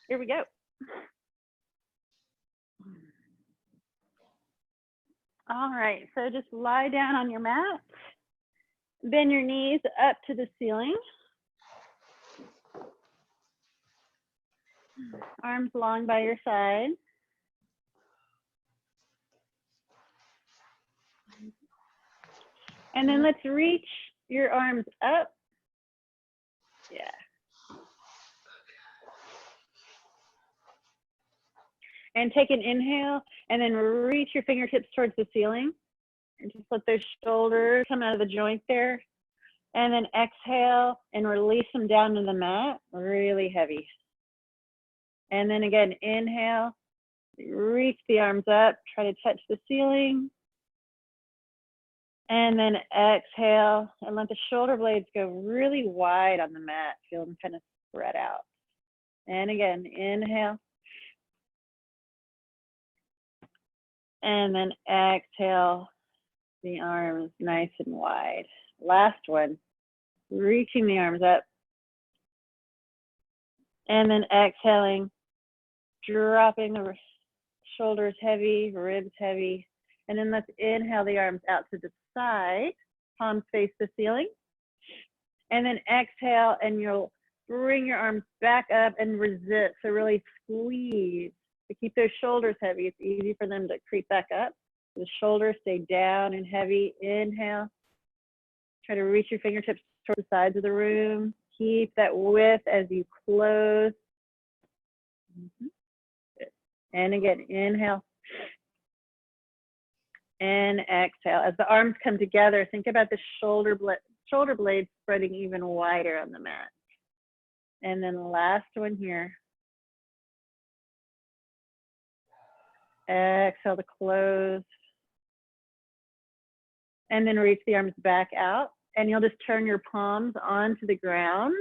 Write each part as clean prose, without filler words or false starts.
Here we go. All right, so just lie down on your mat. Bend your knees up to the ceiling. Arms long by your side. And then let's reach your arms up. Yeah. And take an inhale and then reach your fingertips towards the ceiling. And just let those shoulders come out of the joint there. And then exhale and release them down to the mat, really heavy. And then again, inhale, reach the arms up, try to touch the ceiling. And then exhale and let the shoulder blades go really wide on the mat, feel them kind of spread out. And again, inhale. And then exhale, the arms nice and wide. Last one, reaching the arms up. And then exhaling, dropping the shoulders heavy, ribs heavy. And then let's inhale the arms out to the side, palms face the ceiling. And then exhale, and you'll bring your arms back up and resist. So really squeeze to keep those shoulders heavy. It's easy for them to creep back up. The shoulders stay down and heavy. Inhale. Try to reach your fingertips towards the sides of the room. Keep that width as you close. And again, inhale. And exhale. As the arms come together, think about the shoulder blades spreading even wider on the mat. And then the last one here. Exhale to close. And then reach the arms back out. And you'll just turn your palms onto the ground.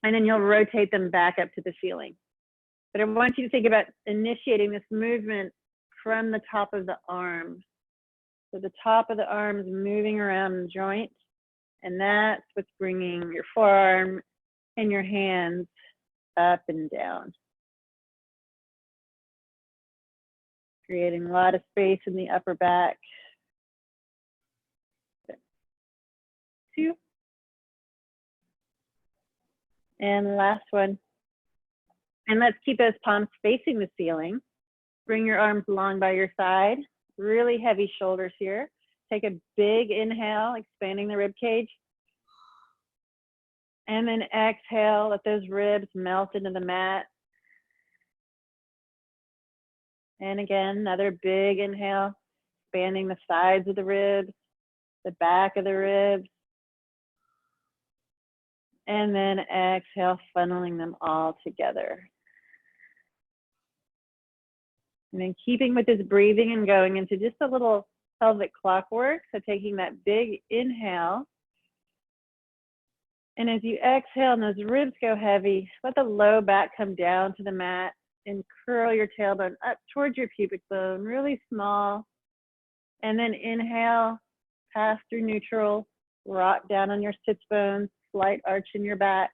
And then you'll rotate them back up to the ceiling. But I want you to think about initiating this movement from the top of the arms. So the top of the arms moving around the joint. And that's what's bringing your forearm and your hands up and down. Creating a lot of space in the upper back. 2. And last one. And let's keep those palms facing the ceiling. Bring your arms long by your side. Really heavy shoulders here. Take a big inhale, expanding the rib cage. And then exhale, let those ribs melt into the mat. And again, another big inhale, expanding the sides of the ribs, the back of the ribs. And then exhale, funneling them all together. And then keeping with this breathing and going into just a little pelvic clockwork. So taking that big inhale. And as you exhale and those ribs go heavy, let the low back come down to the mat and curl your tailbone up towards your pubic bone, really small. And then inhale, pass through neutral, rock down on your sits bones, slight arch in your back.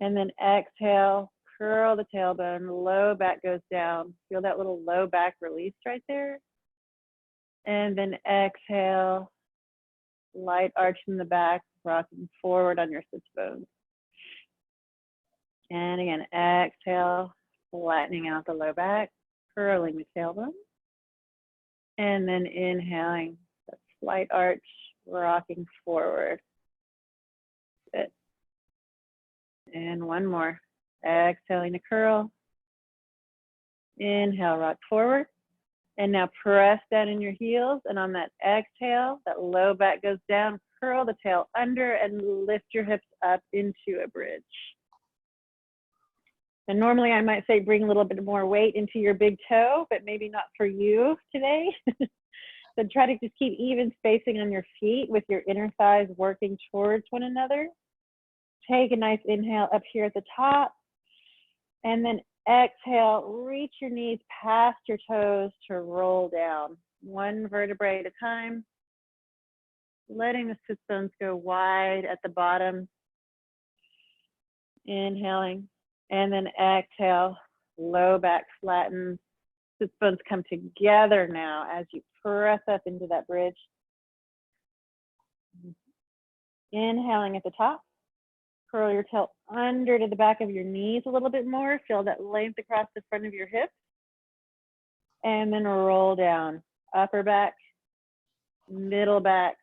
And then exhale, curl the tailbone, low back goes down. Feel that little low back release right there. And then exhale, light arch in the back, rocking forward on your sits bones. And again, exhale, flattening out the low back, curling the tailbone. And then inhaling, that slight arch, rocking forward. Good. And one more. Exhaling to curl. Inhale, rock forward. And now press down in your heels. And on that exhale, that low back goes down. Curl the tail under and lift your hips up into a bridge. And normally I might say bring a little bit more weight into your big toe, but maybe not for you today. So try to just keep even spacing on your feet with your inner thighs working towards one another. Take a nice inhale up here at the top. And then exhale, reach your knees past your toes to roll down. One vertebrae at a time. Letting the sit bones go wide at the bottom. Inhaling. And then exhale, low back flattens. Sit bones come together now as you press up into that bridge. Inhaling at the top. Curl your tail under to the back of your knees a little bit more. Feel that length across the front of your hips. And then roll down. Upper back, middle back,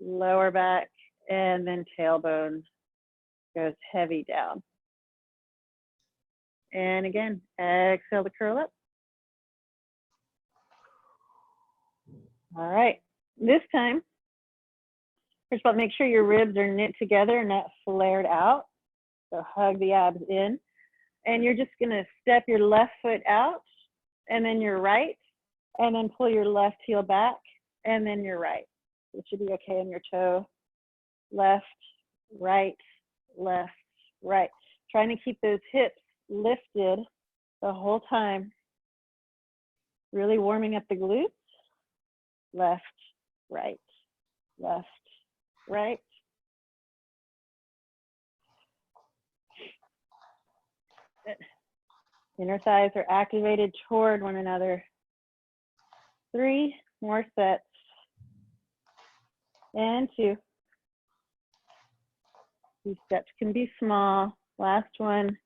lower back, and then tailbone goes heavy down. And again, exhale to curl up. All right, this time, first of all, make sure your ribs are knit together and not flared out. So hug the abs in. And you're just gonna step your left foot out, and then your right, and then pull your left heel back, and then your right. It should be okay on your toe. Left, right, left, right. Trying to keep those hips lifted the whole time. Really warming up the glutes. Left, right, left, right. Inner thighs are activated toward one another. 3 more sets. And 2. These steps can be small. Last one.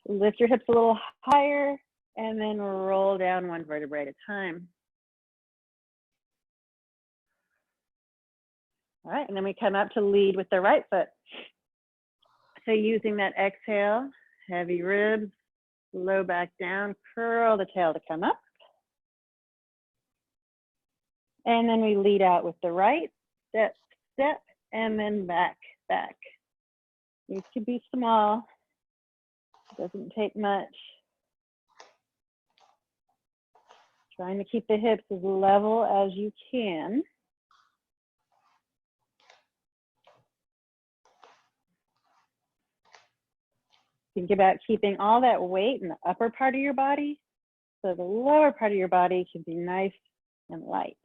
Lift your hips a little higher and then roll down 1 vertebrae at a time. All right, and then we come up to lead with the right foot. So using that exhale, heavy ribs, low back down, curl the tail to come up. And then we lead out with the right, step, step, and then back, back. These could be small, doesn't take much. Trying to keep the hips as level as you can. Think about keeping all that weight in the upper part of your body, so the lower part of your body can be nice and light.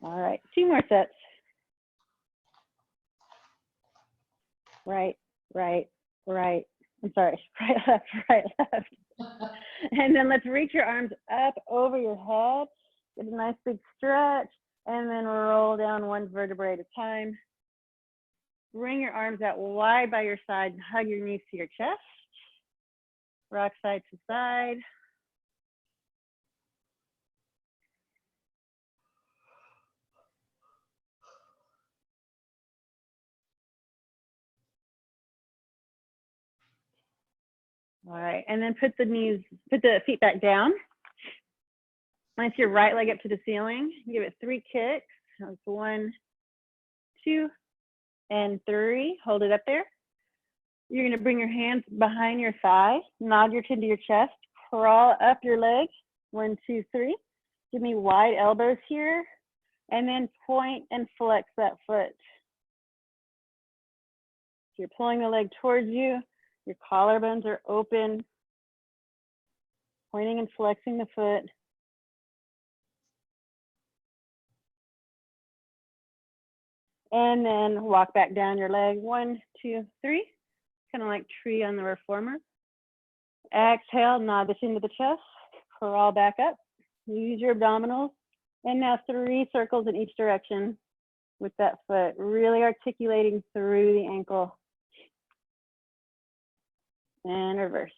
All right, 2 more sets. Right, right, right. I'm sorry, right, left, right, left. And then let's reach your arms up over your head. Get a nice big stretch, and then roll down 1 vertebrae at a time. Bring your arms out wide by your side and hug your knees to your chest. Rock side to side. All right, and then put the feet back down. Place your right leg up to the ceiling. Give it 3 kicks. That's 1, 2, and 3. Hold it up there. You're gonna bring your hands behind your thigh, nod your chin to your chest, crawl up your leg. 1, 2, 3. Give me wide elbows here, and then point and flex that foot. So you're pulling the leg towards you. Your collarbones are open. Pointing and flexing the foot. And then walk back down your leg. 1, 2, 3. Kind of like tree on the reformer. Exhale, nod the chin to the chest. Crawl back up. Use your abdominals. And now 3 circles in each direction with that foot. Really articulating through the ankle. And reverse.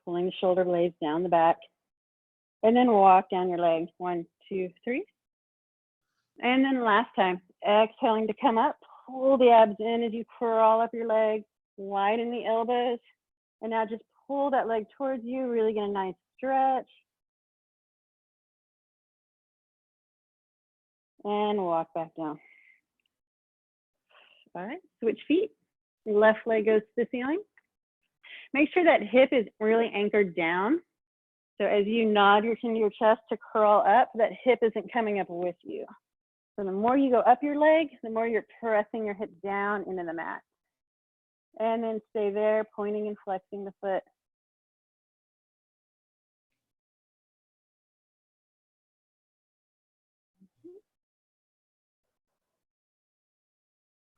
Pulling the shoulder blades down the back. And then walk down your leg. 1, 2, 3. And then last time, exhaling to come up. Pull the abs in as you crawl up your leg. Widen the elbows. And now just pull that leg towards you. Really get a nice stretch. And walk back down. All right, switch feet. Left leg goes to the ceiling. Make sure that hip is really anchored down. So as you nod your chin to your chest to curl up, that hip isn't coming up with you. So the more you go up your leg, the more you're pressing your hip down into the mat. And then stay there, pointing and flexing the foot.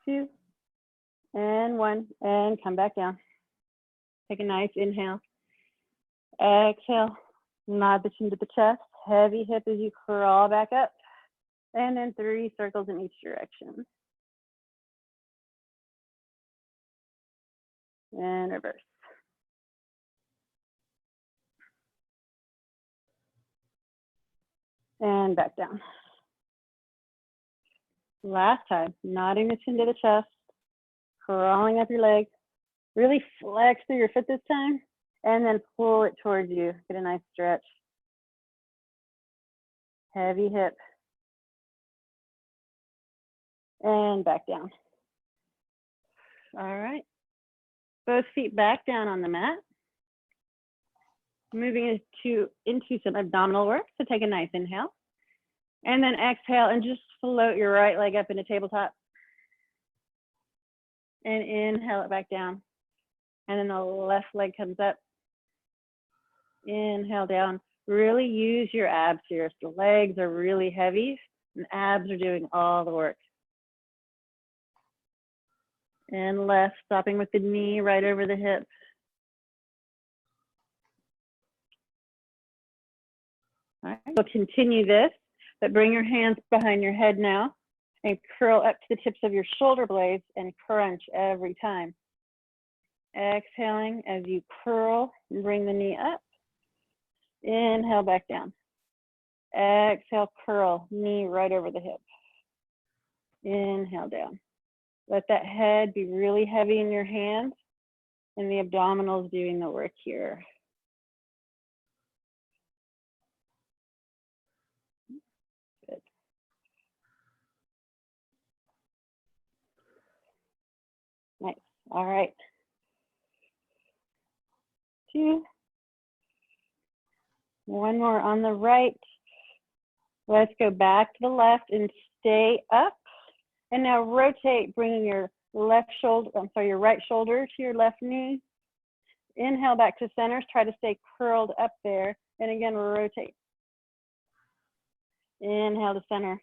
2, and 1, and come back down. Take a nice inhale. Exhale, nod the chin to the chest, heavy hip as you crawl back up, and then 3 circles in each direction. And reverse. And back down. Last time, nodding the chin to the chest, crawling up your leg. Really flex through your foot this time, and then pull it towards you. Get a nice stretch. Heavy hip. And back down. All right. Both feet back down on the mat. Moving into some abdominal work. So take a nice inhale. And then exhale and just float your right leg up into tabletop. And inhale it back down. And then the left leg comes up. Inhale down. Really use your abs here. The legs are really heavy and abs are doing all the work. And left, stopping with the knee right over the hip. All right, we'll continue this, but bring your hands behind your head now and curl up to the tips of your shoulder blades and crunch every time. Exhaling as you curl and bring the knee up. Inhale back down. Exhale, curl, knee right over the hip. Inhale down. Let that head be really heavy in your hands and the abdominals doing the work here. Good. Nice. All right. 2. One more on the right. Let's go back to the left and stay up. And now rotate, bringing your right shoulder to your left knee. Inhale back to center. Try to stay curled up there. And again, rotate. Inhale to center.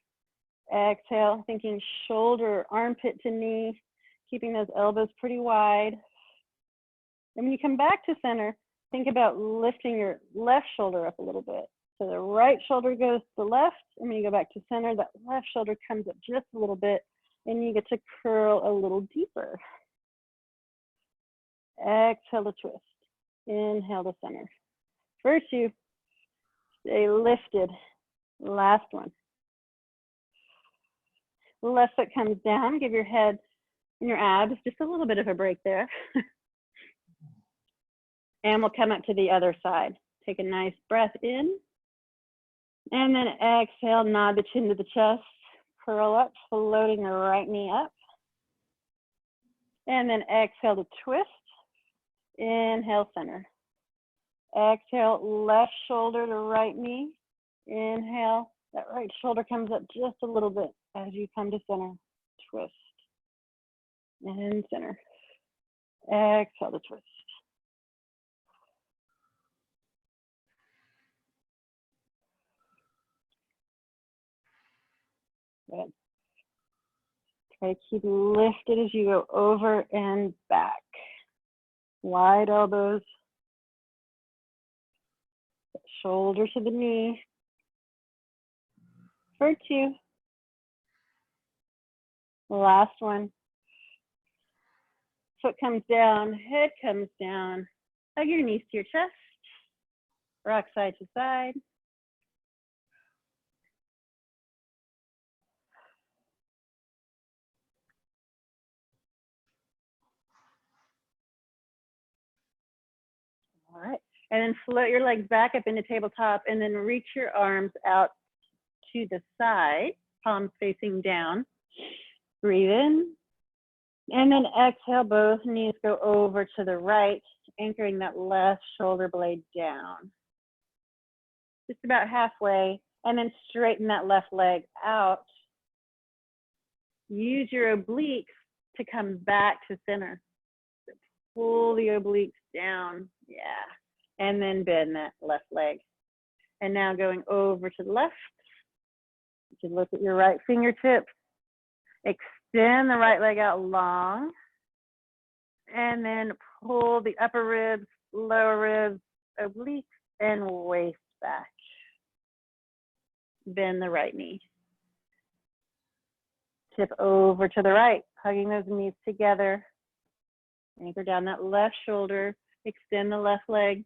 Exhale, thinking shoulder, armpit to knee, keeping those elbows pretty wide. And when you come back to center, think about lifting your left shoulder up a little bit. So the right shoulder goes to the left, and when you go back to center, that left shoulder comes up just a little bit, and you get to curl a little deeper. Exhale to twist. Inhale to center. First 2, stay lifted. Last one. Left foot comes down. Give your head and your abs just a little bit of a break there. And we'll come up to the other side. Take a nice breath in. And then exhale, nod the chin to the chest. Curl up, floating the right knee up. And then exhale to twist. Inhale, center. Exhale, left shoulder to right knee. Inhale, that right shoulder comes up just a little bit as you come to center. Twist. And center. Exhale to twist. Good. Try to keep lifted as you go over and back. Wide elbows. Shoulder to the knee. For 2. Last one. Foot comes down, head comes down. Hug your knees to your chest. Rock side to side. All right, and then float your legs back up into tabletop and then reach your arms out to the side, palms facing down. Breathe in. And then exhale, both knees go over to the right, anchoring that left shoulder blade down. Just about halfway, and then straighten that left leg out. Use your obliques to come back to center. Pull the obliques down, yeah. And then bend that left leg. And now going over to the left. You can look at your right fingertip. Extend the right leg out long. And then pull the upper ribs, lower ribs, obliques, and waist back. Bend the right knee. Tip over to the right, hugging those knees together. Anchor down that left shoulder. Extend the left leg.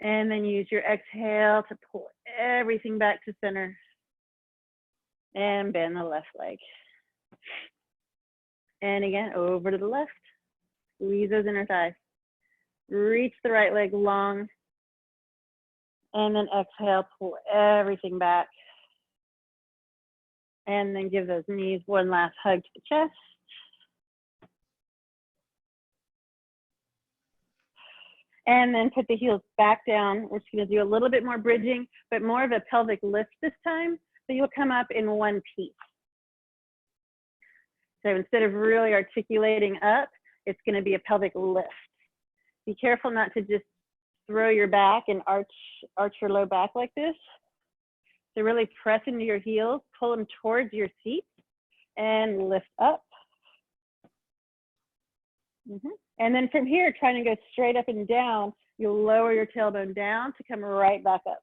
And then use your exhale to pull everything back to center. And bend the left leg. And again, over to the left. Squeeze those inner thighs. Reach the right leg long. And then exhale, pull everything back. And then give those knees one last hug to the chest. And then put the heels back down. We're just gonna do a little bit more bridging, but more of a pelvic lift this time. So you'll come up in one piece. So instead of really articulating up, it's gonna be a pelvic lift. Be careful not to just throw your back and arch your low back like this. So really press into your heels, pull them towards your seat, and lift up. And then from here, trying to go straight up and down, you'll lower your tailbone down to come right back up.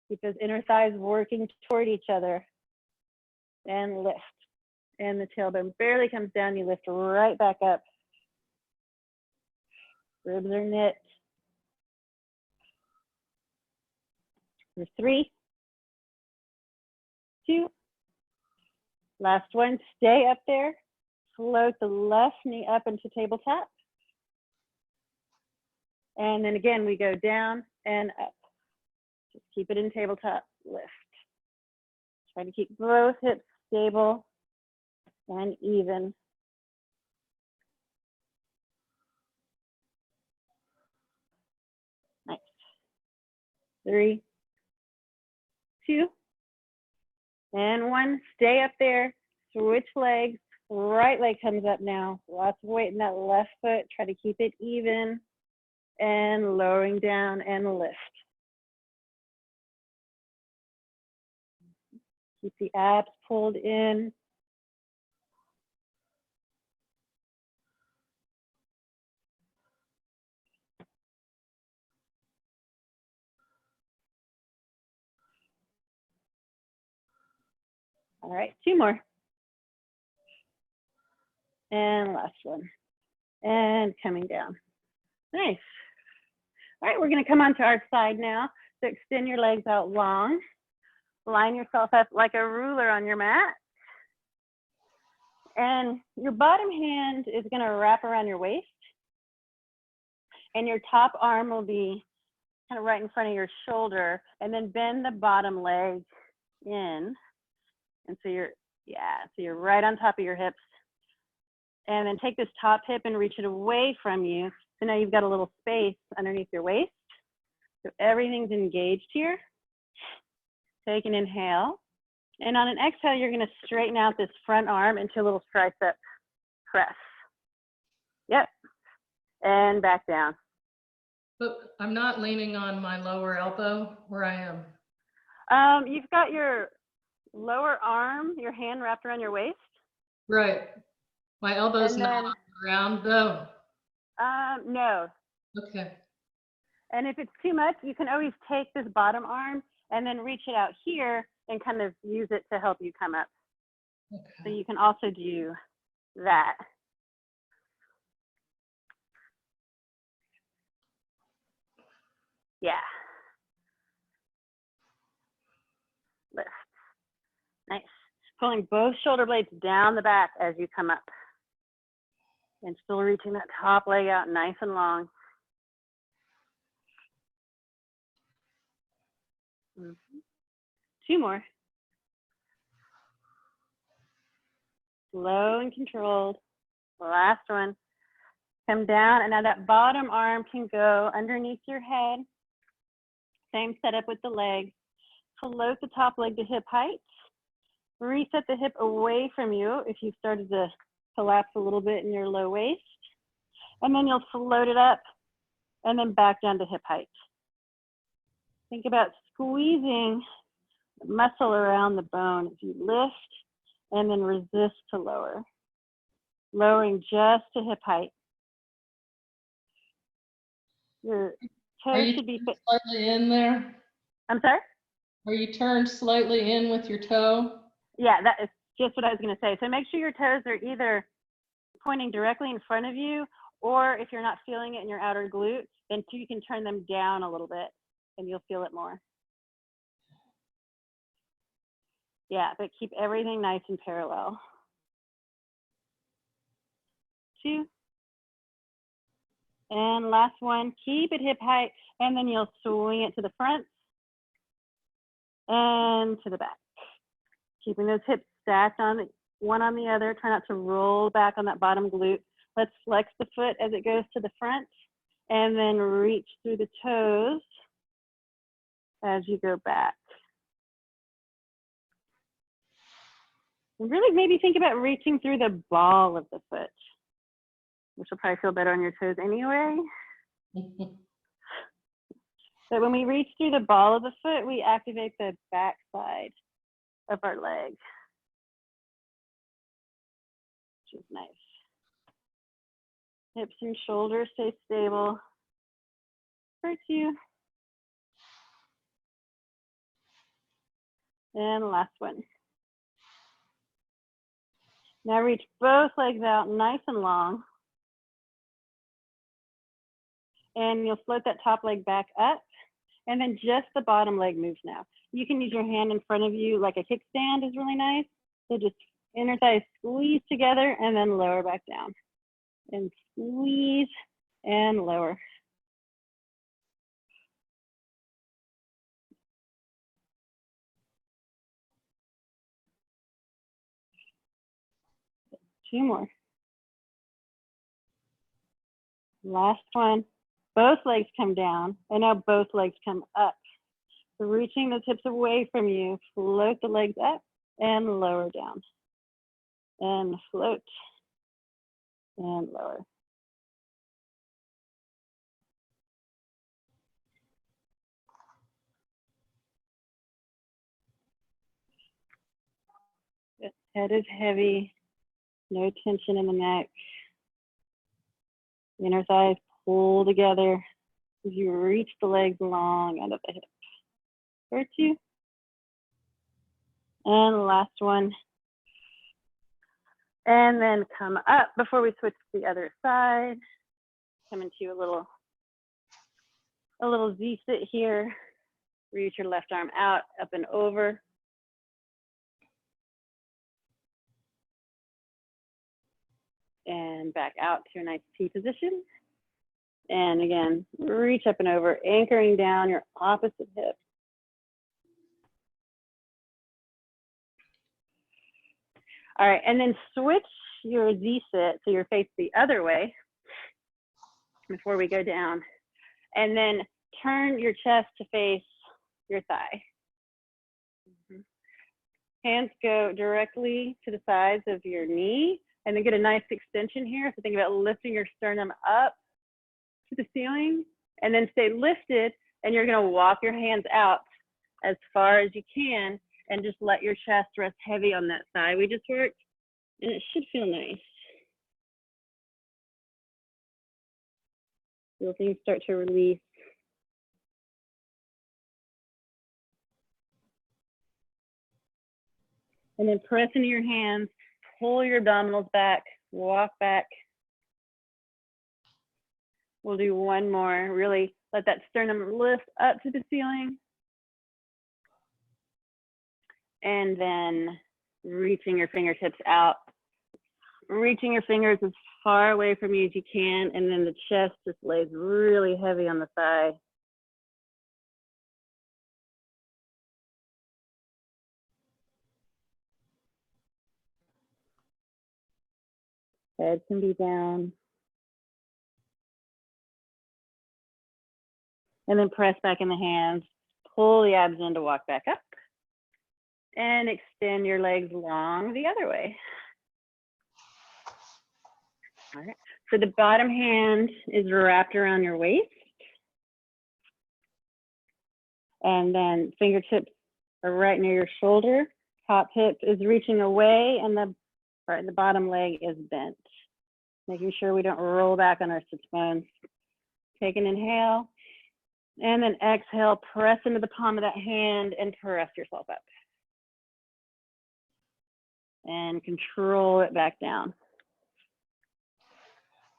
Keep those inner thighs working toward each other. And lift. And the tailbone barely comes down, you lift right back up. Ribs are knit. For 3, 2, last one, stay up there. Float the left knee up into tabletop. And then again, we go down and up. Just keep it in tabletop, lift. Try to keep both hips stable and even. Nice. 3, 2, and 1. Stay up there. Switch legs. Right leg comes up now. Lots of weight in that left foot. Try to keep it even. And lowering down and lift. Keep the abs pulled in. All right, 2 more. And last one. And coming down. Nice. All right, we're gonna come onto our side now. So extend your legs out long. Line yourself up like a ruler on your mat. And your bottom hand is gonna wrap around your waist. And your top arm will be kind of right in front of your shoulder. And then bend the bottom leg in. And so you're right on top of your hips. And then take this top hip and reach it away from you. So now you've got a little space underneath your waist. So everything's engaged here. Take an inhale. And on an exhale, you're gonna straighten out this front arm into a little tricep press. Yep. And back down. But I'm not leaning on my lower elbow where I am. You've got your lower arm, your hand wrapped around your waist. Right. My elbow's not on the ground though. No. Okay. And if it's too much, you can always take this bottom arm and then reach it out here and kind of use it to help you come up. Okay. So you can also do that. Yeah. Lift. Nice. Pulling both shoulder blades down the back as you come up. And still reaching that top leg out nice and long. Mm-hmm. 2 more. Slow and controlled. Last one. Come down, and now that bottom arm can go underneath your head. Same setup with the legs. Float the top leg to hip height. Reset the hip away from you if you've started to collapse a little bit in your low waist. And then you'll float it up and then back down to hip height. Think about squeezing the muscle around the bone as you lift and then resist to lower. Lowering just to hip height. Your toes should be slightly in there. I'm sorry? Are you turned slightly in with your toe? Yeah, that is just what I was going to say. So make sure your toes are either pointing directly in front of you, or if you're not feeling it in your outer glute, then you can turn them down a little bit and you'll feel it more. Yeah, but keep everything nice and parallel. 2. And last one, keep it hip height, and then you'll swing it to the front and to the back. Keeping those hips stacked on one on the other. Try not to roll back on that bottom glute. Let's flex the foot as it goes to the front, and then reach through the toes as you go back. And really maybe think about reaching through the ball of the foot, which will probably feel better on your toes anyway. But when we reach through the ball of the foot, we activate the back side of our leg, which is nice. Hips and shoulders stay stable. For 2. And last one. Now reach both legs out nice and long. And you'll float that top leg back up. And then just the bottom leg moves now. You can use your hand in front of you like a kickstand is really nice. So just inner thighs squeeze together and then lower back down. And squeeze and lower. Two more. Last one. Both legs come down, and now both legs come up. So reaching the hips away from you, float the legs up and lower down. And float and lower. The head is heavy, no tension in the neck. Inner thighs pull together as you reach the legs long out of the hips. For 2. And last one. And then come up before we switch to the other side. Come into a little Z sit here. Reach your left arm out, up and over. And back out to a nice T position. And again, reach up and over, anchoring down your opposite hip. All right, and then switch your Z sit so you're faced the other way before we go down. And then turn your chest to face your thigh. Hands go directly to the sides of your knee, and then get a nice extension here. So think about lifting your sternum up to the ceiling, and then stay lifted, and you're gonna walk your hands out as far as you can, and just let your chest rest heavy on that thigh we just worked, and it should feel nice. Feel things start to release. And then press into your hands, pull your abdominals back, walk back. We'll do one more. Really let that sternum lift up to the ceiling. And then reaching your fingertips out. Reaching your fingers as far away from you as you can, and then the chest just lays really heavy on the thigh. Head can be down. And then press back in the hands. Pull the abs in to walk back up. And extend your legs long the other way. All right. So the bottom hand is wrapped around your waist. And then fingertips are right near your shoulder. Top hip is reaching away and the bottom leg is bent. Making sure we don't roll back on our sits bones. Take an inhale and then exhale, press into the palm of that hand and press yourself up. And control it back down.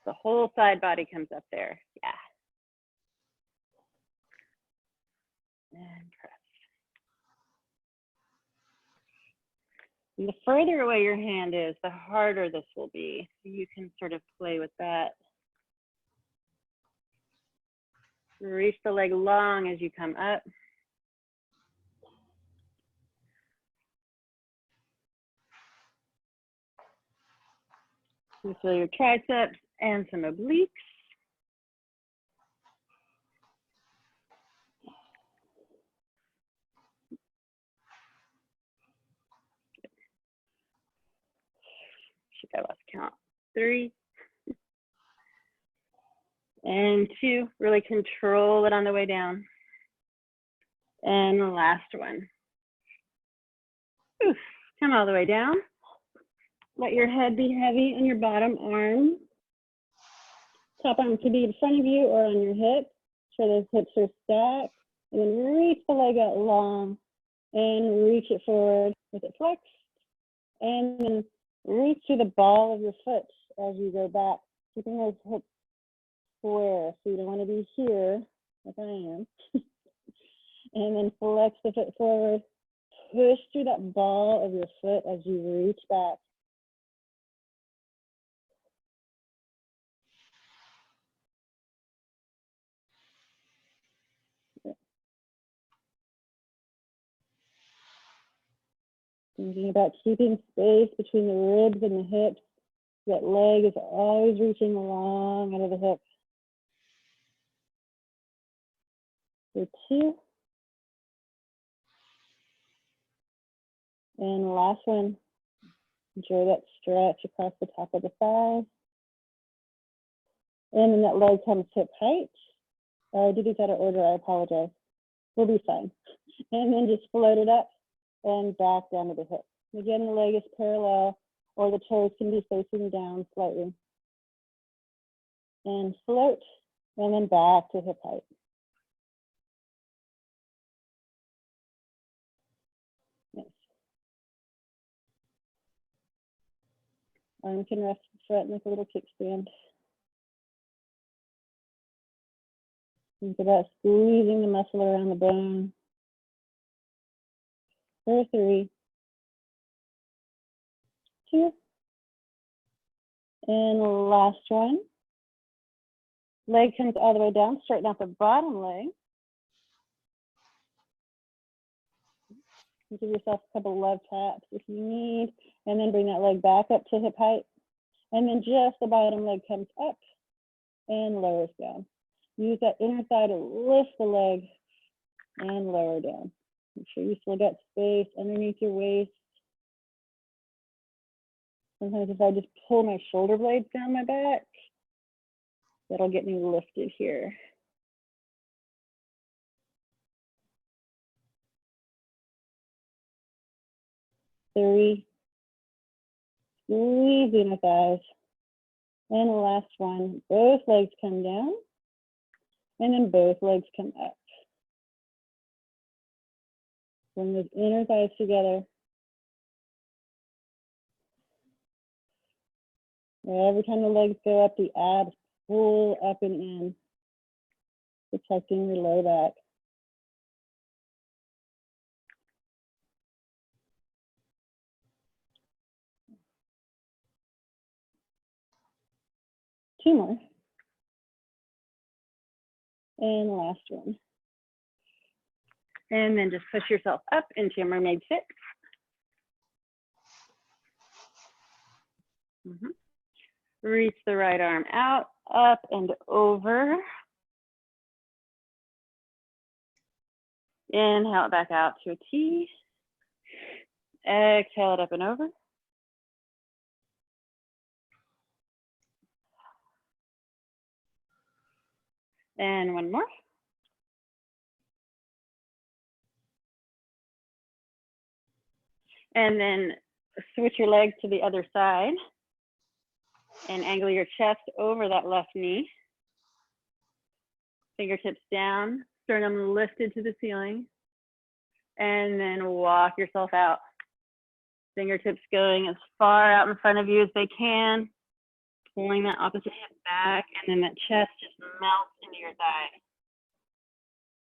The whole side body comes up there. Yeah. And press. And the further away your hand is, the harder this will be. So you can sort of play with that. Reach the leg long as you come up. You feel your triceps and some obliques. I lost count. 3 and 2. Really control it on the way down. And the last one. Oof. Come all the way down. Let your head be heavy on your bottom arm. Top arm could be in front of you or on your hip. So those hips are stacked. And then reach the leg out long and reach it forward with it flexed. And then reach to the ball of your foot as you go back, keeping those hips square. So you don't want to be here, like I am. And then flex the foot forward. Push through that ball of your foot as you reach back. Thinking about keeping space between the ribs and the hips. That leg is always reaching long out of the hip. For 2. And last one. Enjoy that stretch across the top of the thigh. And then that leg comes hip height. I did these out of order, I apologize. We'll be fine. And then just float it up and back down to the hip. Again, the leg is parallel, or the toes can be facing down slightly. And float, and then back to hip height. Nice. Arm can rest in front, make a little kickstand. Think about squeezing the muscle around the bone. For 3, 2, and last one. Leg comes all the way down, straighten out the bottom leg. Give yourself a couple love taps if you need, and then bring that leg back up to hip height. And then just the bottom leg comes up and lowers down. Use that inner thigh to lift the leg and lower down. Make sure you still got space underneath your waist. Sometimes if I just pull my shoulder blades down my back, that'll get me lifted here. Three. Squeeze the inner thighs. And the last one, both legs come down, and then both legs come up. Bring those inner thighs together. Every time the legs go up, the abs pull up and in, protecting your low back. Two more. And the last one. And then just push yourself up into your mermaid sit. Reach the right arm out, up and over. Inhale it back out to a T. Exhale it up and over. And one more. And then switch your legs to the other side and angle your chest over that left knee. Fingertips down, sternum lifted to the ceiling. And then walk yourself out. Fingertips going as far out in front of you as they can. Pulling that opposite hip back, and then that chest just melts into your thigh.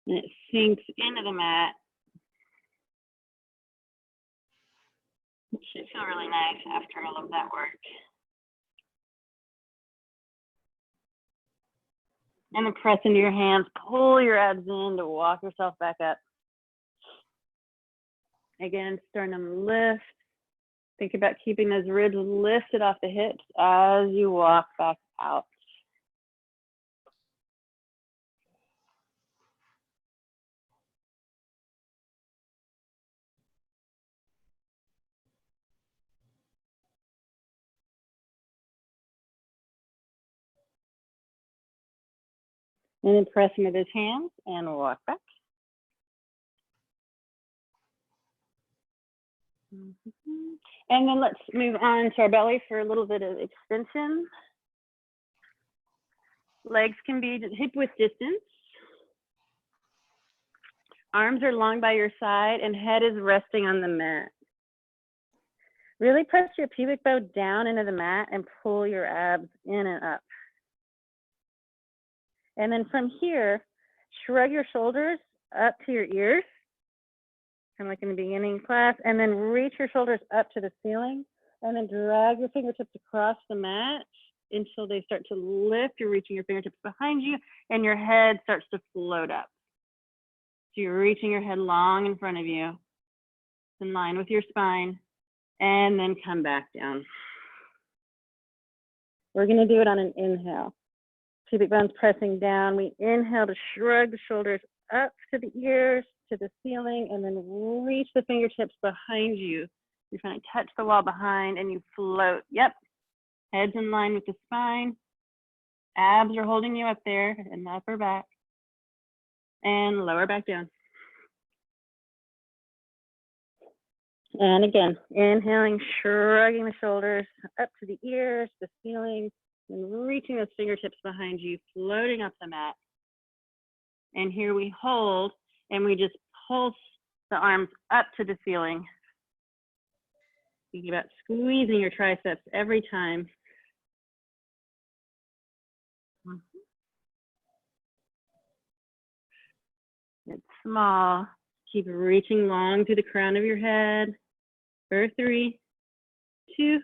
And it sinks into the mat. It should feel really nice after all of that work. And then press into your hands, pull your abs in to walk yourself back up. Again, sternum lift. Think about keeping those ribs lifted off the hips as you walk back out. And then press into those hands and walk back. And then let's move on to our belly for a little bit of extension. Legs can be hip width distance. Arms are long by your side and head is resting on the mat. Really press your pubic bone down into the mat and pull your abs in and up. And then from here, shrug your shoulders up to your ears, kind of like in the beginning class, and then reach your shoulders up to the ceiling, and then drag your fingertips across the mat until they start to lift. You're reaching your fingertips behind you, and your head starts to float up. So you're reaching your head long in front of you, in line with your spine, and then come back down. We're gonna do it on an inhale. Pubic bones pressing down. We inhale to shrug the shoulders up to the ears, to the ceiling, and then reach the fingertips behind you. You're trying to touch the wall behind and you float. Yep. Head's in line with the spine. Abs are holding you up there in the upper back. And lower back down. And again, inhaling, shrugging the shoulders up to the ears, the ceiling, and reaching those fingertips behind you, floating up the mat. And here we hold, and we just pulse the arms up to the ceiling. Thinking about squeezing your triceps every time. It's small. Keep reaching long through the crown of your head. For 3, 2,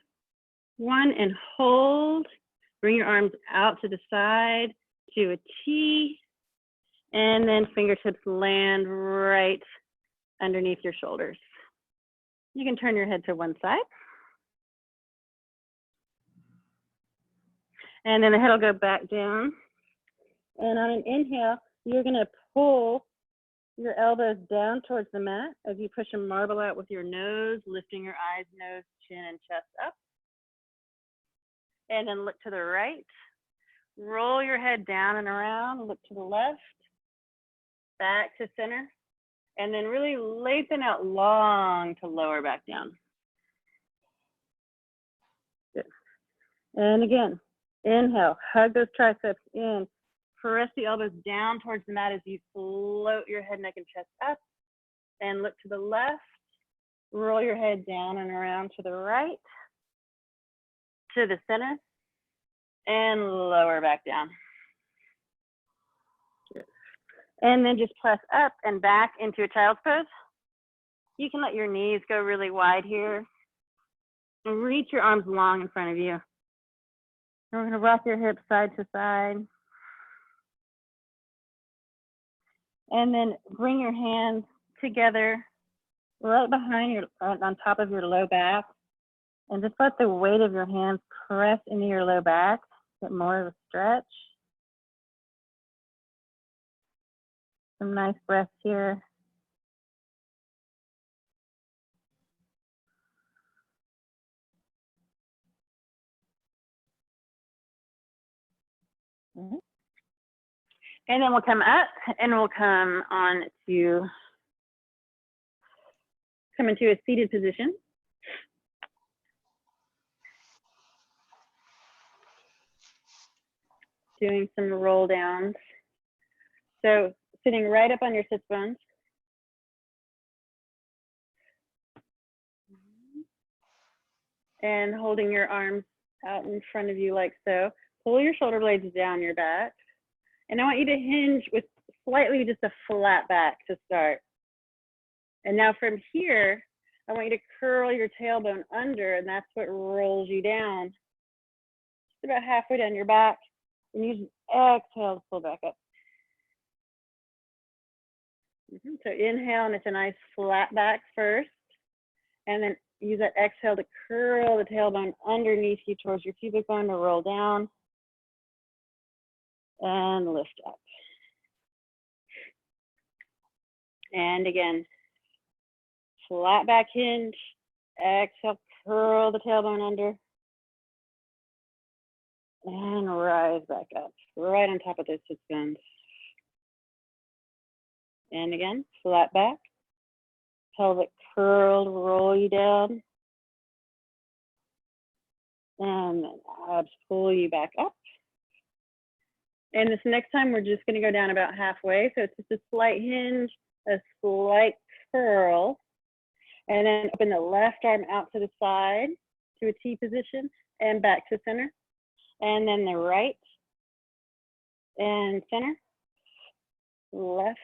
1, and hold. Bring your arms out to the side to a T. And then fingertips land right underneath your shoulders. You can turn your head to one side. And then the head will go back down. And on an inhale, you're gonna pull your elbows down towards the mat as you push a marble out with your nose, lifting your eyes, nose, chin, and chest up. And then look to the right. Roll your head down and around, look to the left, back to center, and then really lengthen out long to lower back down. Good. And again, inhale, hug those triceps in. Press the elbows down towards the mat as you float your head, neck, and chest up. And look to the left. Roll your head down and around to the right, to the center, and lower back down. And then just press up and back into a child's pose. You can let your knees go really wide here. And reach your arms long in front of you. And we're going to rock your hips side to side. And then bring your hands together right behind your, on top of your low back. And just let the weight of your hands press into your low back. Get more of a stretch. Some nice breaths here. And then we'll come up and we'll come into a seated position. doing some roll downs. So sitting right up on your sits bones. And holding your arms out in front of you like so. Pull your shoulder blades down your back. And I want you to hinge with slightly just a flat back to start. And now from here, I want you to curl your tailbone under, and that's what rolls you down. Just about halfway down your back. And use exhale to pull back up. So inhale, and it's a nice flat back first. And then use that exhale to curl the tailbone underneath you towards your pubic bone to roll down. And lift up. And again, flat back hinge. Exhale, curl the tailbone under. And rise back up, right on top of those sits bones. And again, flat back. Pelvic curled, roll you down. And then abs pull you back up. And this next time, we're just going to go down about halfway. So it's just a slight hinge, a slight curl. And then open the left arm out to the side to a T position and back to center. And then the right and center, left,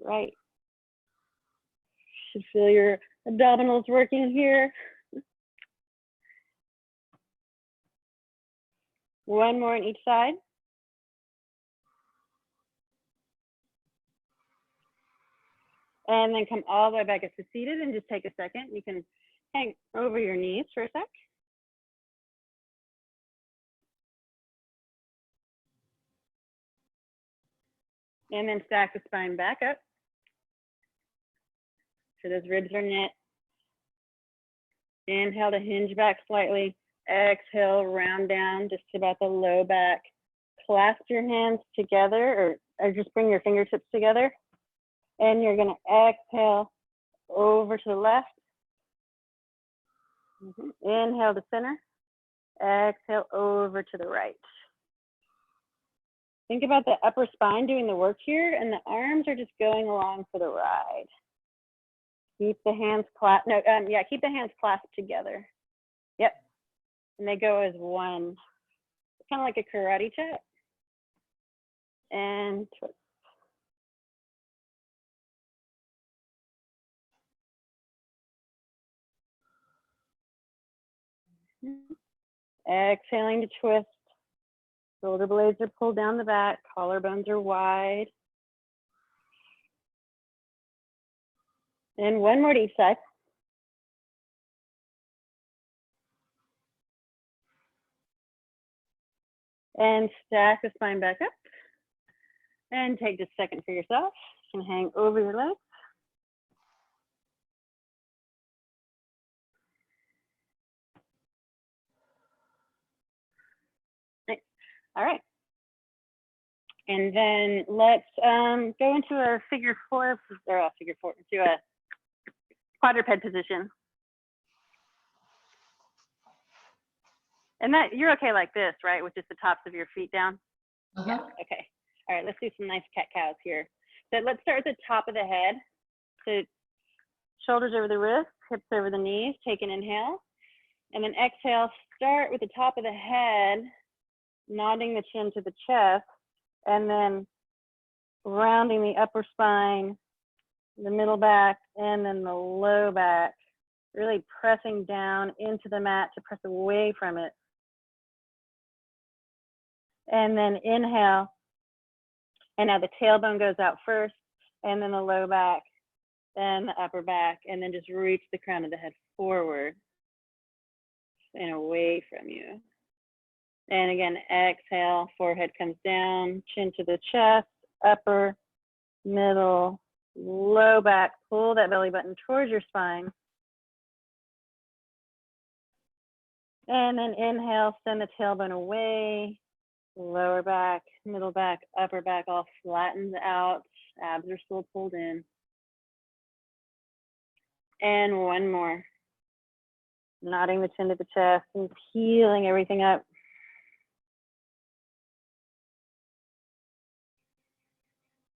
right. Should feel your abdominals working here. One more on each side. And then come all the way back up to seated and just take a second. You can hang over your knees for a sec. And then stack the spine back up. So those ribs are knit. Inhale to hinge back slightly. Exhale, round down just about the low back. Clasp your hands together or just bring your fingertips together. And you're going to exhale over to the left. Inhale to center. Exhale over to the right. Think about the upper spine doing the work here, and the arms are just going along for the ride. Keep the hands clasped. No, keep the hands clasped together. Yep. And they go as one. Kind of like a karate chop. And twist. Exhaling to twist. Shoulder blades are pulled down the back. Collarbones are wide. And one more to each side. And stack the spine back up. And take just a second for yourself. You can hang over your legs. Nice. All right. And then let's go into a figure four, into a quadruped position. And that you're okay like this, right? With just the tops of your feet down? Yeah, okay. All right, let's do some nice cat cows here. So let's start at the top of the head. So shoulders over the wrists, hips over the knees, take an inhale. And then exhale, start with the top of the head, nodding the chin to the chest, and then rounding the upper spine, the middle back, and then the low back. Really pressing down into the mat to press away from it. And then inhale. And now the tailbone goes out first, and then the low back, then the upper back, and then just reach the crown of the head forward and away from you. And again, exhale, forehead comes down, chin to the chest, upper, middle, low back. Pull that belly button towards your spine. And then inhale, send the tailbone away. Lower back, middle back, upper back all flattens out. Abs are still pulled in. And one more. Nodding the chin to the chest and peeling everything up.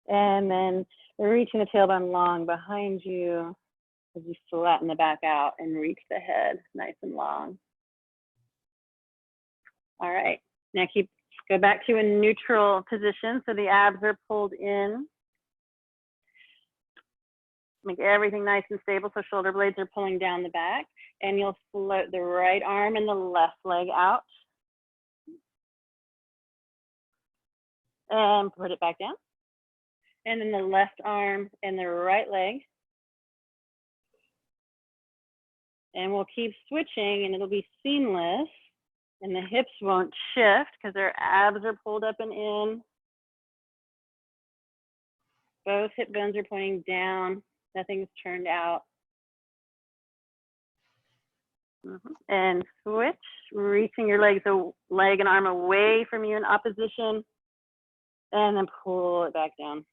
And then reaching the tailbone long behind you as you flatten the back out and reach the head nice and long. All right, now go back to a neutral position. So the abs are pulled in. Make everything nice and stable so shoulder blades are pulling down the back, and you'll float the right arm and the left leg out. And put it back down. And then the left arm and the right leg. And we'll keep switching and it'll be seamless. And the hips won't shift because their abs are pulled up and in. Both hip bones are pointing down. Nothing's turned out. And switch, reaching your leg and arm away from you in opposition. And then pull it back down.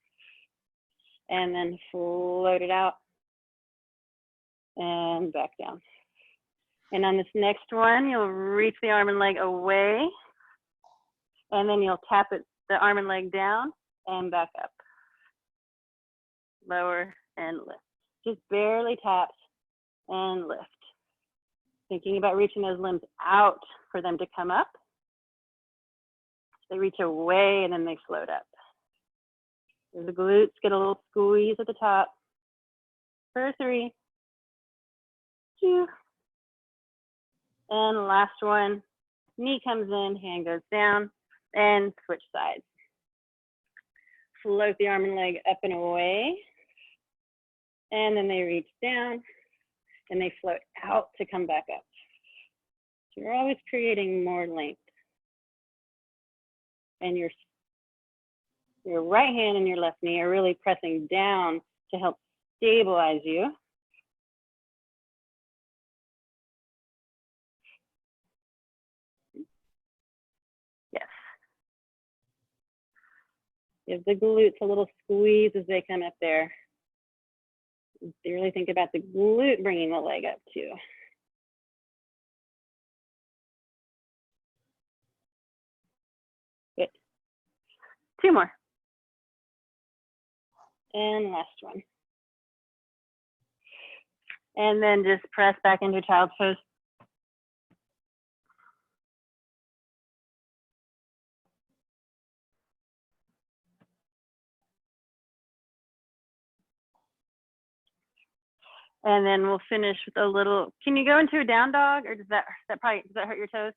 And then float it out. And back down. And on this next one, you'll reach the arm and leg away. And then you'll tap the arm and leg down and back up. Lower and lift. Just barely tap and lift. Thinking about reaching those limbs out for them to come up. They reach away and then they float up. The glutes get a little squeeze at the top. For 3, 2, and last one. Knee comes in, hand goes down, and switch sides. Float the arm and leg up and away, and then they reach down, and they float out to come back up. So you're always creating more length. And your right hand and your left knee are really pressing down to help stabilize you. Yes. Give the glutes a little squeeze as they come up there. You really think about the glute bringing the leg up too. Good. 2 more. And last one. And then just press back into child's pose. And then we'll finish with a little, can you go into a down dog, or does that hurt your toes?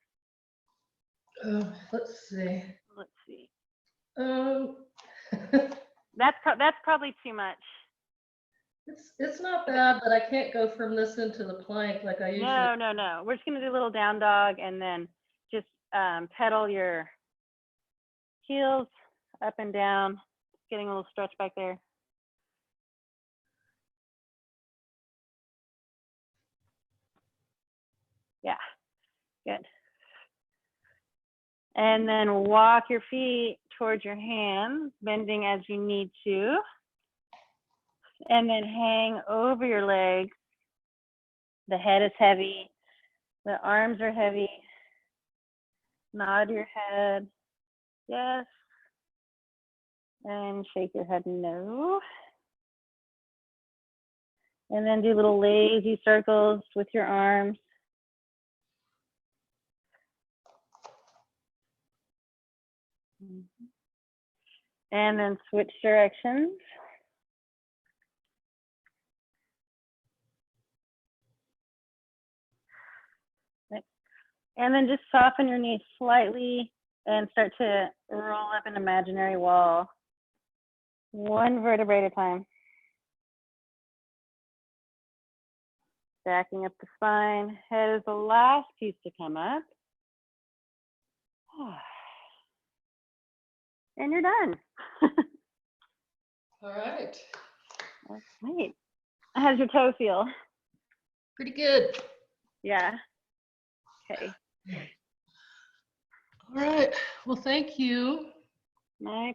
Let's see. Let's see. That's probably too much. It's not bad, but I can't go from this into the plank like I usually. No. We're just gonna do a little down dog and then just pedal your heels up and down, getting a little stretch back there. Yeah, good. And then walk your feet towards your hands, bending as you need to. And then hang over your legs. The head is heavy. The arms are heavy. Nod your head. Yes. And shake your head no. And then do little lazy circles with your arms. And then switch directions. And then just soften your knees slightly and start to roll up an imaginary wall. 1 vertebrae at a time. Stacking up the spine. Head is the last piece to come up. And you're done. All right. That's great. How's your toe feel? Pretty good. Yeah. Okay. All right. Well, thank you. My